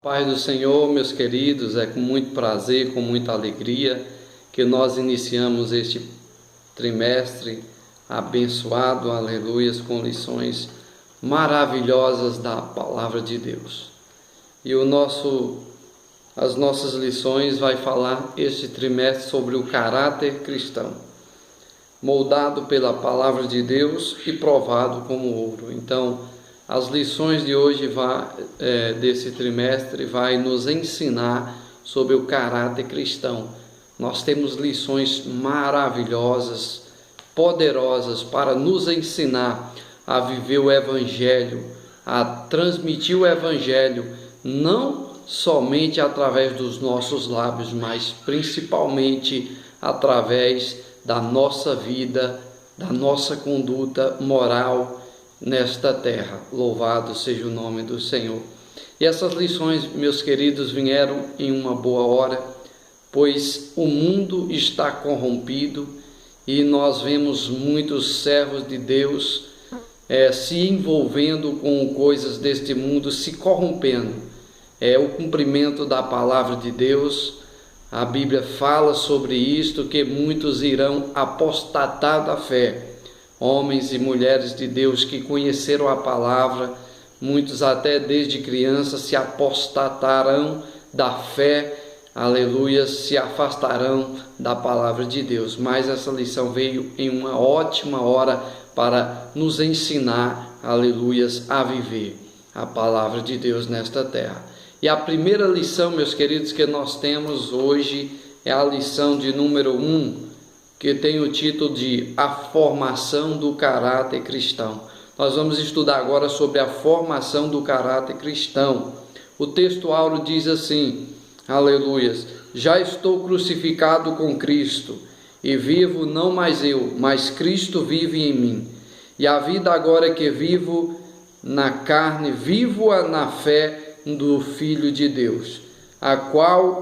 Paz do Senhor, meus queridos, é com muito prazer, com muita alegria que nós iniciamos este trimestre abençoado, aleluias, com lições maravilhosas da Palavra de Deus. E as nossas lições vai falar este trimestre sobre o caráter cristão, moldado pela Palavra de Deus e provado como ouro. Então, as lições de hoje desse trimestre vai nos ensinar sobre o caráter cristão. Nós temos lições maravilhosas, poderosas para nos ensinar a viver o Evangelho, a transmitir o Evangelho, não somente através dos nossos lábios, mas principalmente através da nossa vida, da nossa conduta moral nesta terra. Louvado seja o nome do Senhor. E essas lições, meus queridos, vieram em uma boa hora, pois o mundo está corrompido e nós vemos muitos servos de Deus se envolvendo com coisas deste mundo, se corrompendo. O cumprimento da palavra de Deus. A Bíblia fala sobre isto, que muitos irão apostatar da fé. Homens e mulheres de Deus que conheceram a palavra, muitos até desde crianças se apostatarão da fé, aleluia, se afastarão da palavra de Deus. Mas essa lição veio em uma ótima hora para nos ensinar, aleluias, a viver a palavra de Deus nesta terra. E a primeira lição, meus queridos, que nós temos hoje é a lição de número 1, que tem o título de A Formação do Caráter Cristão. Nós vamos estudar agora sobre a formação do caráter cristão. O texto áureo diz assim, aleluias: já estou crucificado com Cristo, e vivo não mais eu, mas Cristo vive em mim. E a vida agora que vivo na carne, vivo-a na fé do Filho de Deus,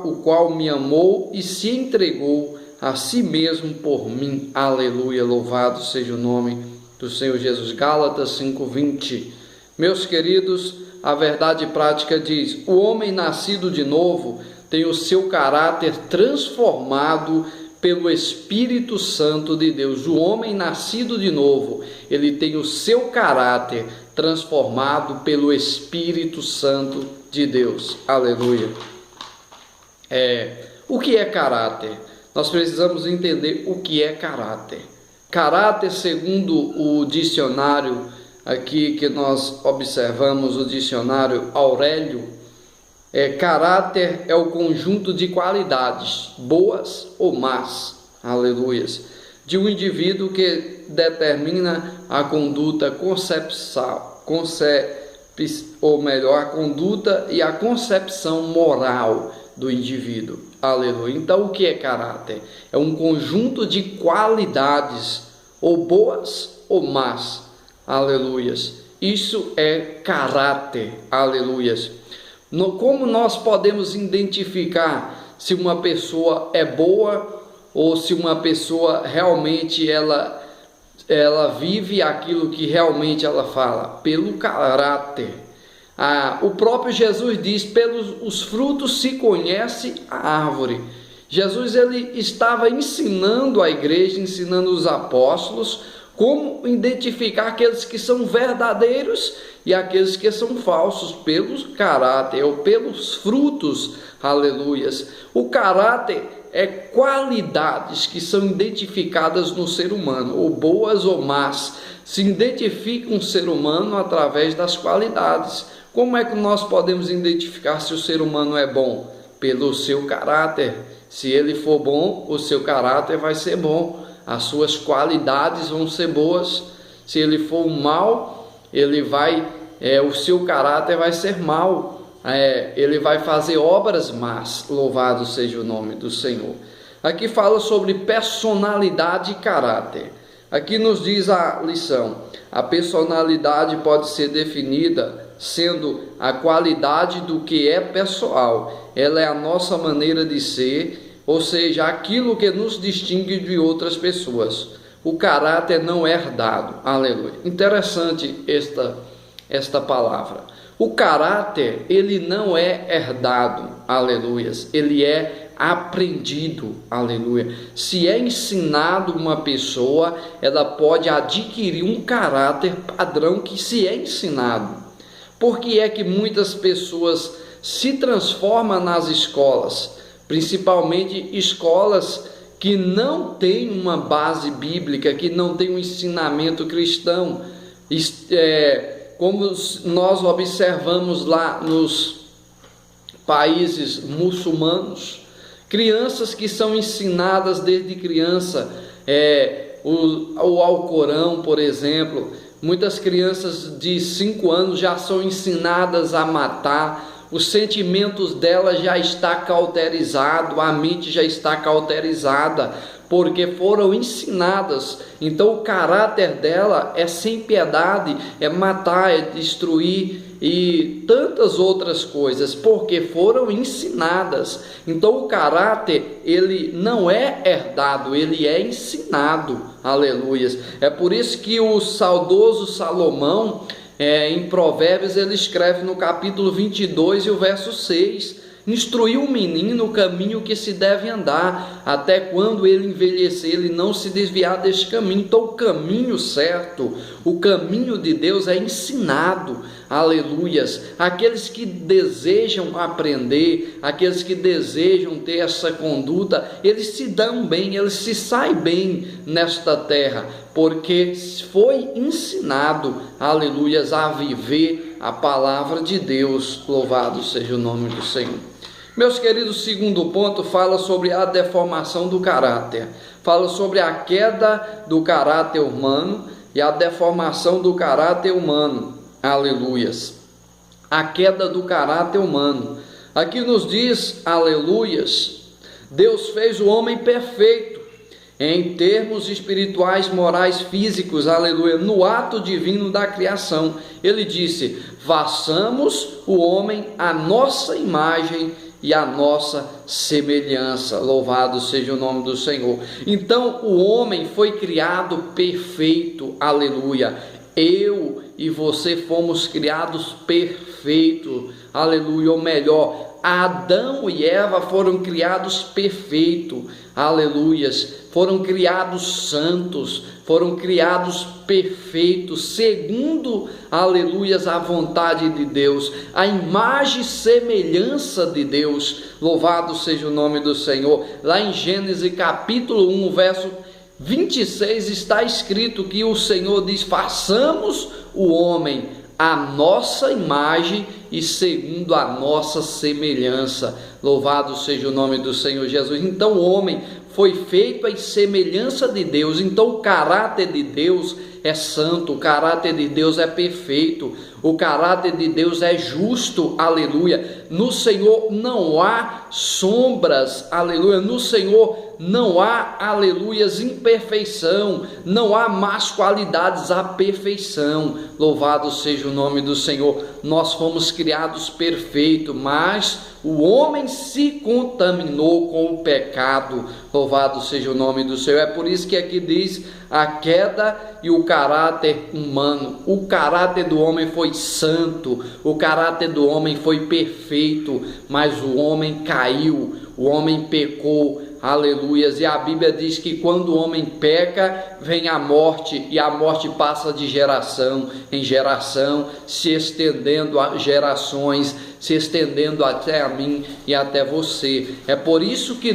o qual me amou e se entregou a si mesmo por mim. Aleluia, louvado seja o nome do Senhor Jesus. Gálatas 5:20. Meus queridos, a verdade prática diz: o homem nascido de novo tem o seu caráter transformado pelo Espírito Santo de Deus. O homem nascido de novo, ele tem o seu caráter transformado pelo Espírito Santo de Deus. Aleluia. O que é caráter? Nós precisamos entender o que é caráter. Caráter, segundo o dicionário aqui que nós observamos, o dicionário Aurélio, caráter é o conjunto de qualidades, boas ou más, aleluias, de um indivíduo que determina a conduta a conduta e a concepção moral do indivíduo. Aleluia. Então, o que é caráter? É um conjunto de qualidades, ou boas ou más. Aleluias. Isso é caráter. Aleluias. Como nós podemos identificar se uma pessoa é boa ou se uma pessoa realmente ela vive aquilo que realmente ela fala? Pelo caráter. O próprio Jesus diz: pelos os frutos se conhece a árvore. Jesus ele estava ensinando a igreja, ensinando os apóstolos como identificar aqueles que são verdadeiros e aqueles que são falsos, pelo caráter ou pelos frutos. Aleluias. O caráter é qualidades que são identificadas no ser humano, ou boas ou más. Se identifica um ser humano através das qualidades. Como é que nós podemos identificar se o ser humano é bom? Pelo seu caráter. Se ele for bom, o seu caráter vai ser bom, as suas qualidades vão ser boas. Se ele for mal, o seu caráter vai ser mal. Ele vai fazer obras más. Louvado seja o nome do Senhor. Aqui fala sobre personalidade e caráter. Aqui nos diz a lição: a personalidade pode ser definida sendo a qualidade do que é pessoal. Ela é a nossa maneira de ser, ou seja, aquilo que nos distingue de outras pessoas. O caráter não é herdado. Aleluia. Interessante esta palavra. O caráter, ele não é herdado, aleluias, ele é aprendido, aleluia. Se é ensinado uma pessoa, ela pode adquirir um caráter padrão que se é ensinado. Por que é que muitas pessoas se transformam nas escolas, principalmente escolas que não têm uma base bíblica, que não têm um ensinamento cristão? Como nós observamos lá nos países muçulmanos, crianças que são ensinadas desde criança, o Alcorão, por exemplo. Muitas crianças de 5 anos já são ensinadas a matar, os sentimentos dela já está cauterizado, a mente já está cauterizada, porque foram ensinadas. Então o caráter dela é sem piedade, é matar, é destruir e tantas outras coisas, porque foram ensinadas. Então o caráter, ele não é herdado, ele é ensinado, aleluias. É por isso que o saudoso Salomão, em Provérbios, ele escreve no capítulo 22 e o verso 6: instruir o menino no caminho que se deve andar, até quando ele envelhecer, ele não se desviar deste caminho. Então o caminho certo, o caminho de Deus é ensinado, aleluias. Aqueles que desejam aprender, aqueles que desejam ter essa conduta, eles se dão bem, eles se saem bem nesta terra, porque foi ensinado, aleluias, a viver a palavra de Deus. Louvado seja o nome do Senhor. Meus queridos, segundo ponto fala sobre a deformação do caráter, fala sobre a queda do caráter humano e a deformação do caráter humano, aleluias. A queda do caráter humano, aqui nos diz, aleluias, Deus fez o homem perfeito, em termos espirituais, morais, físicos, aleluia, no ato divino da criação. Ele disse: façamos o homem à nossa imagem e a nossa semelhança. Louvado seja o nome do Senhor. Então o homem foi criado perfeito, aleluia. Eu e você fomos criados perfeitos, aleluia. Ou melhor, Adão e Eva foram criados perfeitos, aleluias. Foram criados santos, foram criados perfeitos, segundo, aleluias, a vontade de Deus, a imagem e semelhança de Deus. Louvado seja o nome do Senhor. Lá em Gênesis capítulo 1, verso 26, está escrito que o Senhor diz: façamos o homem à nossa imagem e segundo a nossa semelhança. Louvado seja o nome do Senhor Jesus. Então o homem foi feito à semelhança de Deus. Então o caráter de Deus é santo, o caráter de Deus é perfeito, o caráter de Deus é justo, aleluia. No Senhor não há sombras, aleluia. No Senhor não há, aleluias, imperfeição, não há más qualidades, há perfeição. Louvado seja o nome do Senhor. Nós fomos criados perfeitos, mas o homem se contaminou com o pecado. Louvado seja o nome do Senhor. É por isso que aqui diz a queda e o caráter humano. O caráter do homem foi santo, o caráter do homem foi perfeito, mas o homem caiu, o homem pecou, aleluias. E a Bíblia diz que quando o homem peca, vem a morte, e a morte passa de geração em geração, se estendendo a gerações, se estendendo até a mim e até você. É por isso que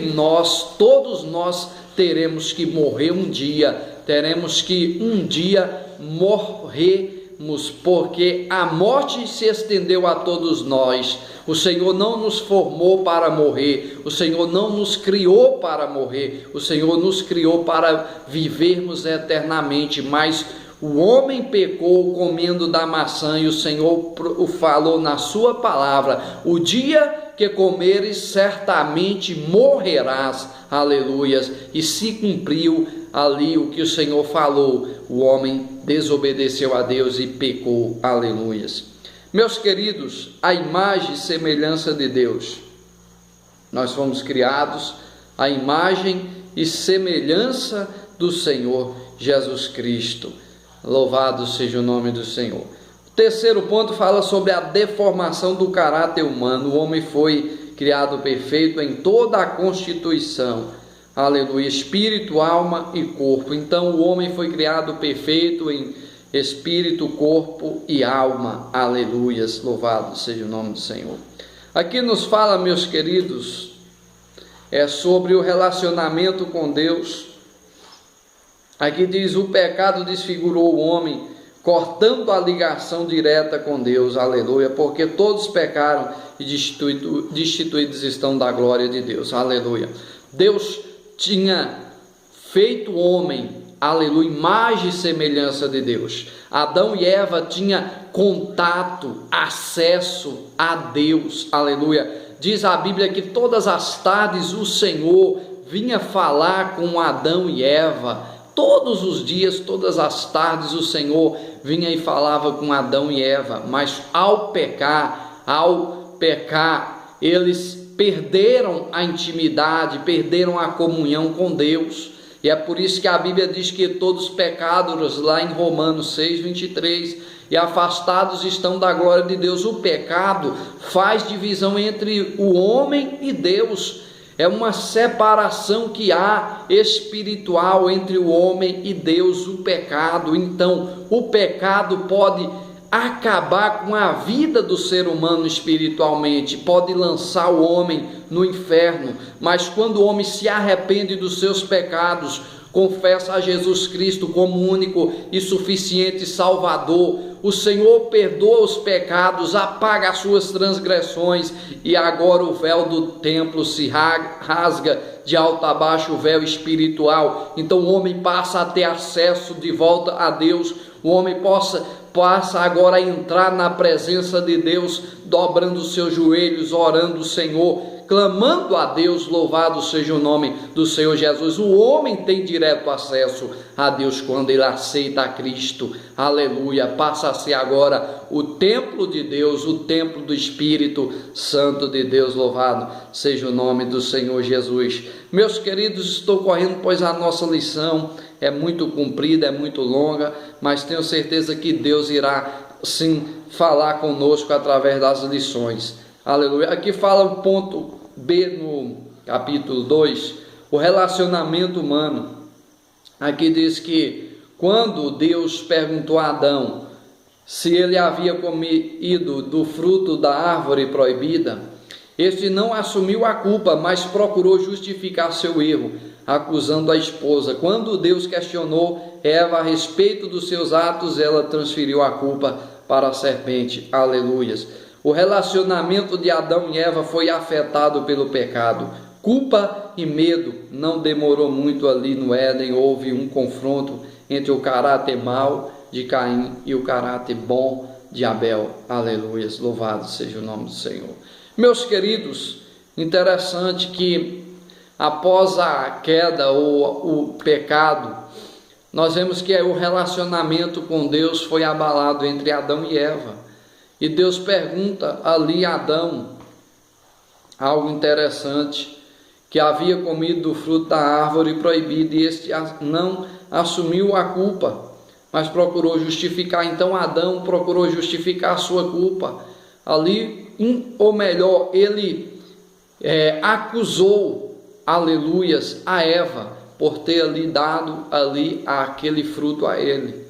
todos nós teremos que morrer um dia, teremos que um dia morrermos, porque a morte se estendeu a todos nós. O Senhor não nos formou para morrer, o Senhor não nos criou para morrer, o Senhor nos criou para vivermos eternamente, mas o homem pecou comendo da maçã, e o Senhor falou na sua palavra: o dia que comeres, certamente morrerás, aleluias. E se cumpriu ali o que o Senhor falou. O homem desobedeceu a Deus e pecou, aleluias. Meus queridos, a imagem e semelhança de Deus, nós fomos criados à imagem e semelhança do Senhor Jesus Cristo. Louvado seja o nome do Senhor. Terceiro ponto fala sobre a deformação do caráter humano. O homem foi criado perfeito em toda a constituição, aleluia, espírito, alma e corpo. Então o homem foi criado perfeito em espírito, corpo e alma, aleluias, louvado seja o nome do Senhor. Aqui nos fala, meus queridos, sobre o relacionamento com Deus. Aqui diz: o pecado desfigurou o homem, cortando a ligação direta com Deus, aleluia, porque todos pecaram e destituídos estão da glória de Deus, aleluia. Deus tinha feito o homem, aleluia, imagem e semelhança de Deus. Adão e Eva tinham contato, acesso a Deus, aleluia. Diz a Bíblia que todas as tardes o Senhor vinha falar com Adão e Eva. Todos os dias, todas as tardes, o Senhor vinha e falava com Adão e Eva, mas ao pecar, eles perderam a intimidade, perderam a comunhão com Deus. E é por isso que a Bíblia diz que todos pecados, lá em Romanos 6:23, e afastados estão da glória de Deus. O pecado faz divisão entre o homem e Deus. É uma separação que há espiritual entre o homem e Deus, o pecado. Então, o pecado pode acabar com a vida do ser humano espiritualmente, pode lançar o homem no inferno. Mas quando o homem se arrepende dos seus pecados, confessa a Jesus Cristo como único e suficiente Salvador, o Senhor perdoa os pecados, apaga as suas transgressões, e agora o véu do templo se rasga de alto a baixo, o véu espiritual. Então o homem passa a ter acesso de volta a Deus. O homem passa agora a entrar na presença de Deus, dobrando os seus joelhos, orando o Senhor, clamando a Deus. Louvado seja o nome do Senhor Jesus. O homem tem direto acesso a Deus quando ele aceita a Cristo, aleluia. Passa a ser agora o templo de Deus, o templo do Espírito Santo de Deus. Louvado seja o nome do Senhor Jesus. Meus queridos, estou correndo, pois a nossa lição é muito comprida, é muito longa, mas tenho certeza que Deus irá sim falar conosco através das lições, aleluia. Aqui fala o ponto B no capítulo 2, o relacionamento humano. Aqui diz que quando Deus perguntou a Adão se ele havia comido do fruto da árvore proibida, este não assumiu a culpa, mas procurou justificar seu erro, acusando a esposa. Quando Deus questionou Eva a respeito dos seus atos, ela transferiu a culpa para a serpente, aleluias. O relacionamento de Adão e Eva foi afetado pelo pecado. Culpa e medo. Não demorou muito ali no Éden, houve um confronto entre o caráter mau de Caim e o caráter bom de Abel, aleluias, louvado seja o nome do Senhor. Meus queridos, interessante que após a queda ou o pecado, nós vemos que o relacionamento com Deus foi abalado entre Adão e Eva. E Deus pergunta ali a Adão algo interessante, que havia comido do fruto da árvore proibida, e este não assumiu a culpa, mas procurou justificar. Então Adão procurou justificar a sua culpa. Ali, ou melhor, ele acusou, aleluias, a Eva por ter ali dado ali aquele fruto a ele.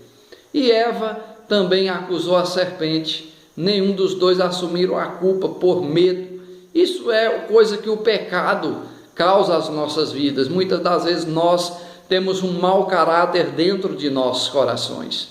E Eva também acusou a serpente. Nenhum dos dois assumiram a culpa por medo. Isso é coisa que o pecado causa às nossas vidas. Muitas das vezes nós temos um mau caráter dentro de nossos corações.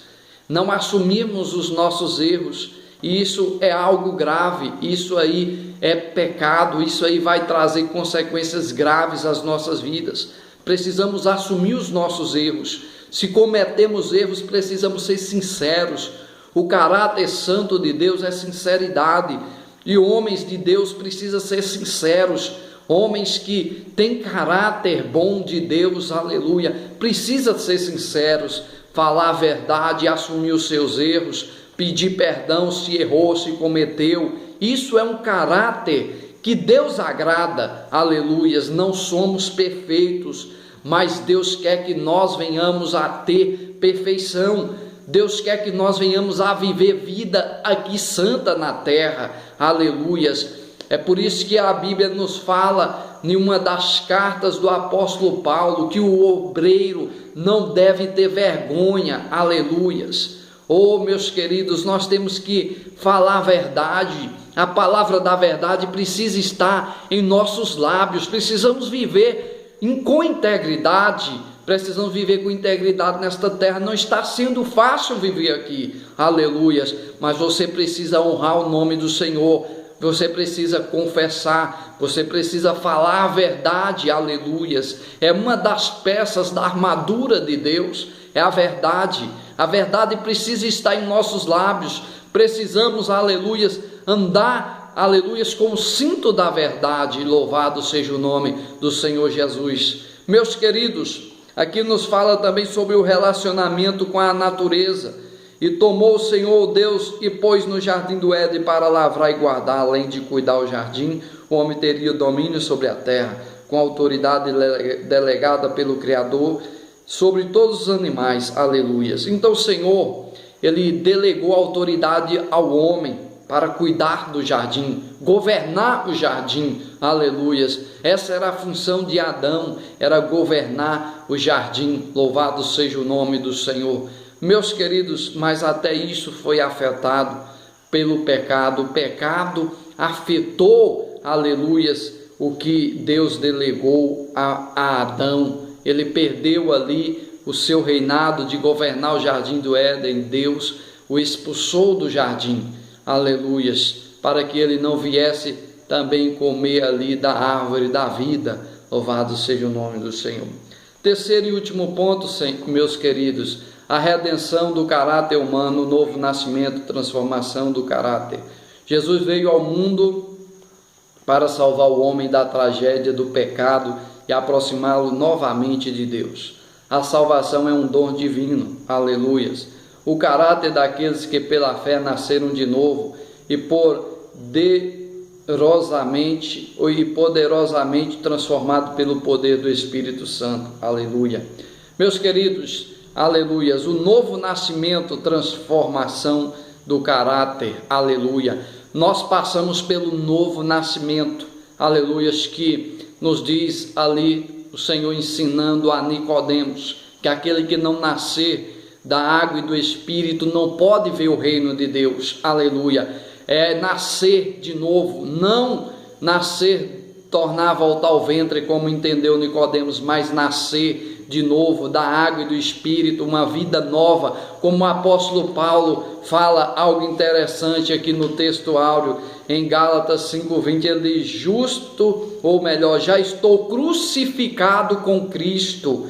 Não assumimos os nossos erros. E isso é algo grave, isso aí é pecado, isso aí vai trazer consequências graves às nossas vidas. Precisamos assumir os nossos erros. Se cometemos erros, precisamos ser sinceros. O caráter santo de Deus é sinceridade, e homens de Deus precisam ser sinceros. Homens que têm caráter bom de Deus, aleluia, precisam ser sinceros, falar a verdade, assumir os seus erros, pedir perdão se errou, se cometeu. Isso é um caráter que Deus agrada, aleluias. Não somos perfeitos, mas Deus quer que nós venhamos a ter perfeição. Deus quer que nós venhamos a viver vida aqui santa na terra, aleluias. É por isso que a Bíblia nos fala em uma das cartas do apóstolo Paulo que o obreiro não deve ter vergonha, aleluias. Oh, meus queridos, nós temos que falar a verdade. A palavra da verdade precisa estar em nossos lábios. Precisamos viver com integridade. Precisamos viver com integridade nesta terra. Não está sendo fácil viver aqui, aleluias. Mas você precisa honrar o nome do Senhor. Você precisa confessar, você precisa falar a verdade, aleluias. É uma das peças da armadura de Deus, é a verdade. A verdade precisa estar em nossos lábios. Precisamos, aleluias, andar, aleluias, com o cinto da verdade. Louvado seja o nome do Senhor Jesus. Meus queridos, aqui nos fala também sobre o relacionamento com a natureza. E tomou o Senhor Deus e pôs no jardim do Éden para lavrar e guardar. Além de cuidar o jardim, o homem teria domínio sobre a terra, com autoridade delegada pelo Criador sobre todos os animais, aleluias. Então o Senhor, Ele delegou autoridade ao homem para cuidar do jardim, governar o jardim, aleluias. Essa era a função de Adão, era governar o jardim. Louvado seja o nome do Senhor. Meus queridos, mas até isso foi afetado pelo pecado. O pecado afetou, aleluias, o que Deus delegou a Adão. Ele perdeu ali o seu reinado de governar o jardim do Éden. Deus o expulsou do jardim, aleluias, para que ele não viesse também comer ali da árvore da vida. Louvado seja o nome do Senhor. Terceiro e último ponto, meus queridos, a redenção do caráter humano, o novo nascimento, transformação do caráter. Jesus veio ao mundo para salvar o homem da tragédia do pecado e aproximá-lo novamente de Deus. A salvação é um dom divino, aleluias. O caráter daqueles que pela fé nasceram de novo e poderosamente transformado pelo poder do Espírito Santo, aleluia. Meus queridos, aleluias, o novo nascimento, transformação do caráter, aleluia. Nós passamos pelo novo nascimento, aleluias, que nos diz ali o Senhor ensinando a Nicodemos, que aquele que não nascer da água e do Espírito não pode ver o reino de Deus, aleluia. É nascer de novo, não nascer, tornar a voltar ao ventre, como entendeu Nicodemos, mas nascer de novo da água e do Espírito, uma vida nova, como o apóstolo Paulo fala algo interessante aqui no texto áureo, em Gálatas 5:20, ele diz, justo, ou melhor, já estou crucificado com Cristo,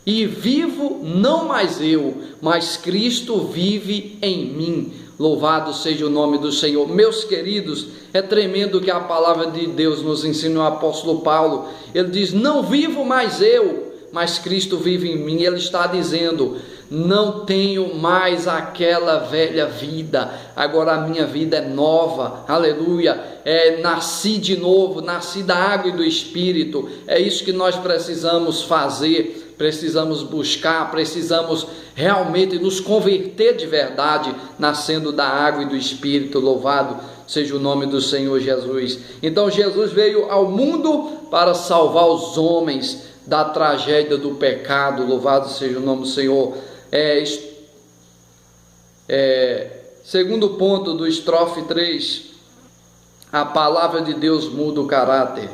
e vivo não mais eu, mas Cristo vive em mim. Louvado seja o nome do Senhor. Meus queridos, é tremendo que a palavra de Deus nos ensina. O apóstolo Paulo, ele diz, não vivo mais eu, mas Cristo vive em mim. Ele está dizendo, não tenho mais aquela velha vida, agora a minha vida é nova, aleluia, nasci de novo, nasci da água e do Espírito. É isso que nós precisamos fazer, precisamos buscar, precisamos realmente nos converter de verdade, nascendo da água e do Espírito. Louvado seja o nome do Senhor Jesus. Então Jesus veio ao mundo para salvar os homens da tragédia do pecado. Louvado seja o nome do Senhor. Segundo ponto do estrofe 3, a palavra de Deus muda o caráter.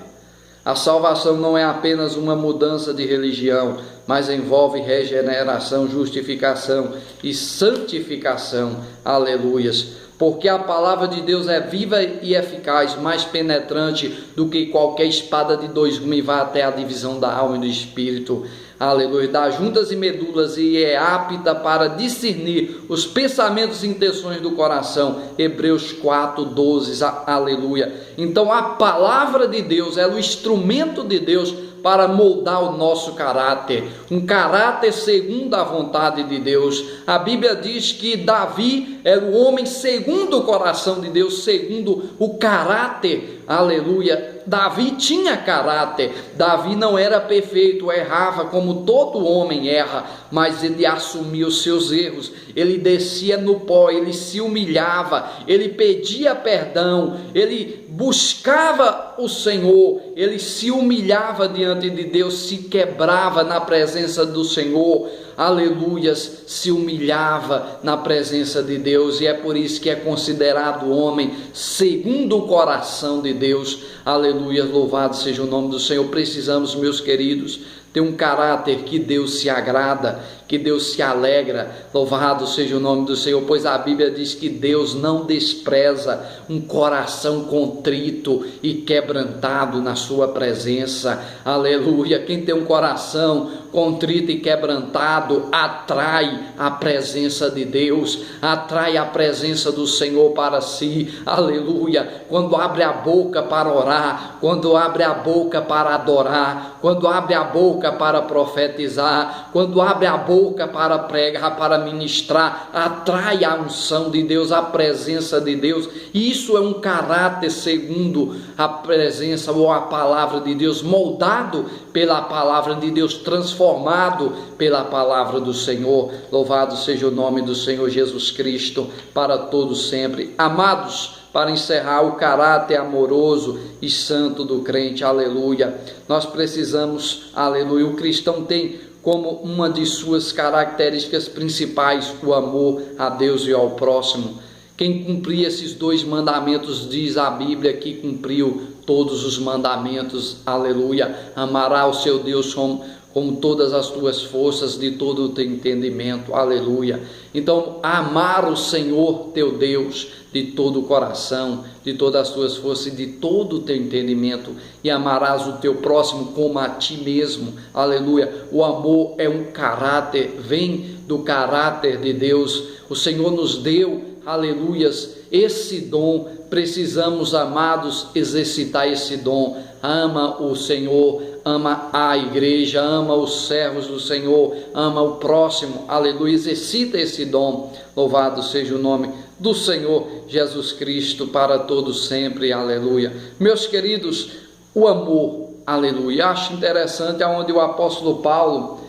A salvação não é apenas uma mudança de religião, mas envolve regeneração, justificação e santificação. Aleluias. Porque a palavra de Deus é viva e eficaz, mais penetrante do que qualquer espada de dois gumes, vai até a divisão da alma e do espírito. Aleluia, das juntas e medulas, e é apta para discernir os pensamentos e intenções do coração. Hebreus 4:12, aleluia. Então a palavra de Deus é o instrumento de Deus para moldar o nosso caráter, um caráter segundo a vontade de Deus. A Bíblia diz que Davi era o homem segundo o coração de Deus, segundo o caráter, aleluia. Davi tinha caráter, Davi não era perfeito, errava como todo homem erra, mas ele assumia os seus erros, ele descia no pó, ele se humilhava, ele pedia perdão, ele buscava o Senhor, ele se humilhava diante de Deus, se quebrava na presença do Senhor, aleluias, se humilhava na presença de Deus, e é por isso que é considerado homem segundo o coração de Deus, aleluia, louvado seja o nome do Senhor. Precisamos, meus queridos, ter um caráter que Deus se agrada, que Deus se alegra, louvado seja o nome do Senhor, pois a Bíblia diz que Deus não despreza um coração contrito e quebrantado na sua presença, aleluia. Quem tem um coração contrito e quebrantado atrai a presença de Deus, atrai a presença do Senhor para si, aleluia. Quando abre a boca para orar, quando abre a boca para adorar, quando abre a boca para profetizar, quando abre a boca para pregar, para ministrar, atrai a unção de Deus, a presença de Deus. Isso é um caráter segundo a presença ou a palavra de Deus, moldado pela palavra de Deus, transformado pela palavra do Senhor. Louvado seja o nome do Senhor Jesus Cristo para todos sempre. Amados, para encerrar, o caráter amoroso e santo do crente, aleluia. Nós precisamos, aleluia, o cristão tem como uma de suas características principais o amor a Deus e ao próximo. Quem cumprir esses 2 mandamentos, diz a Bíblia que cumpriu todos os mandamentos, aleluia. Amará o seu Deus como todas as tuas forças, de todo o teu entendimento, aleluia. Então, amar o Senhor teu Deus de todo o coração, de todas as tuas forças e de todo o teu entendimento, e amarás o teu próximo como a ti mesmo, aleluia. O amor é um caráter, vem do caráter de Deus. O Senhor nos deu, aleluias, esse dom. Precisamos, amados, exercitar esse dom. Ama o Senhor, ama a igreja, ama os servos do Senhor, ama o próximo, aleluia. Exercita esse dom. Louvado seja o nome do Senhor Jesus Cristo para todos sempre, aleluia. Meus queridos, o amor, aleluia. Acho interessante aonde o apóstolo Paulo,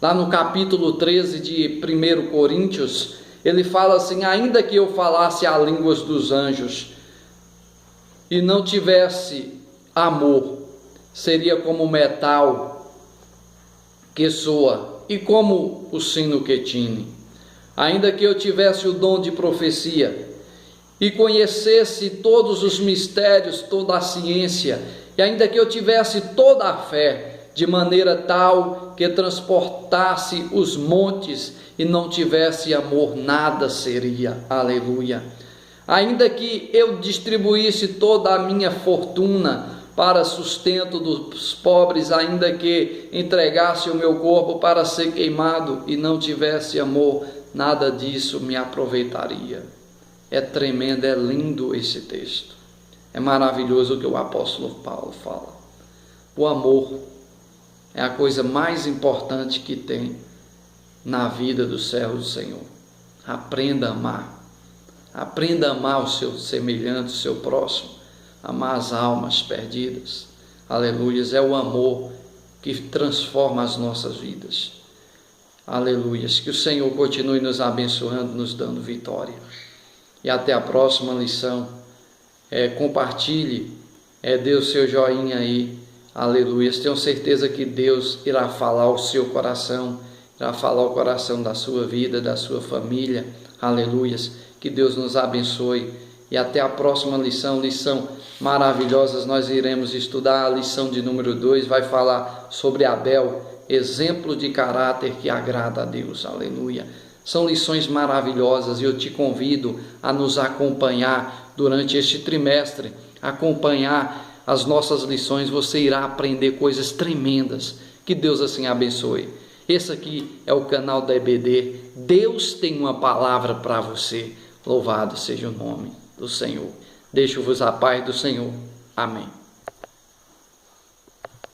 lá no capítulo 13 de 1 Coríntios, ele fala assim: ainda que eu falasse a línguas dos anjos e não tivesse amor, seria como metal que soa e como o sino que tine. Ainda que eu tivesse o dom de profecia e conhecesse todos os mistérios, toda a ciência, e ainda que eu tivesse toda a fé, de maneira tal que transportasse os montes e não tivesse amor, nada seria, aleluia. Ainda que eu distribuísse toda a minha fortuna para sustento dos pobres, ainda que entregasse o meu corpo para ser queimado e não tivesse amor, nada disso me aproveitaria. É tremendo, é lindo esse texto. É maravilhoso o que o apóstolo Paulo fala. O amor é a coisa mais importante que tem na vida do servo do Senhor. Aprenda a amar. Aprenda a amar o seu semelhante, o seu próximo. Amar as almas perdidas. Aleluias. É o amor que transforma as nossas vidas. Aleluias. Que o Senhor continue nos abençoando, nos dando vitória. E até a próxima lição. Compartilhe. Dê o seu joinha aí. Aleluias. Tenho certeza que Deus irá falar ao seu coração. Irá falar ao coração da sua vida, da sua família. Aleluias. Que Deus nos abençoe. E até a próxima lição maravilhosa. Nós iremos estudar a lição de número 2. Vai falar sobre Abel, exemplo de caráter que agrada a Deus. Aleluia. São lições maravilhosas e eu te convido a nos acompanhar durante este trimestre. Acompanhar as nossas lições. Você irá aprender coisas tremendas. Que Deus assim abençoe. Esse aqui é o canal da EBD. Deus tem uma palavra para você. Louvado seja o nome do Senhor. Deixo-vos a paz do Senhor. Amém.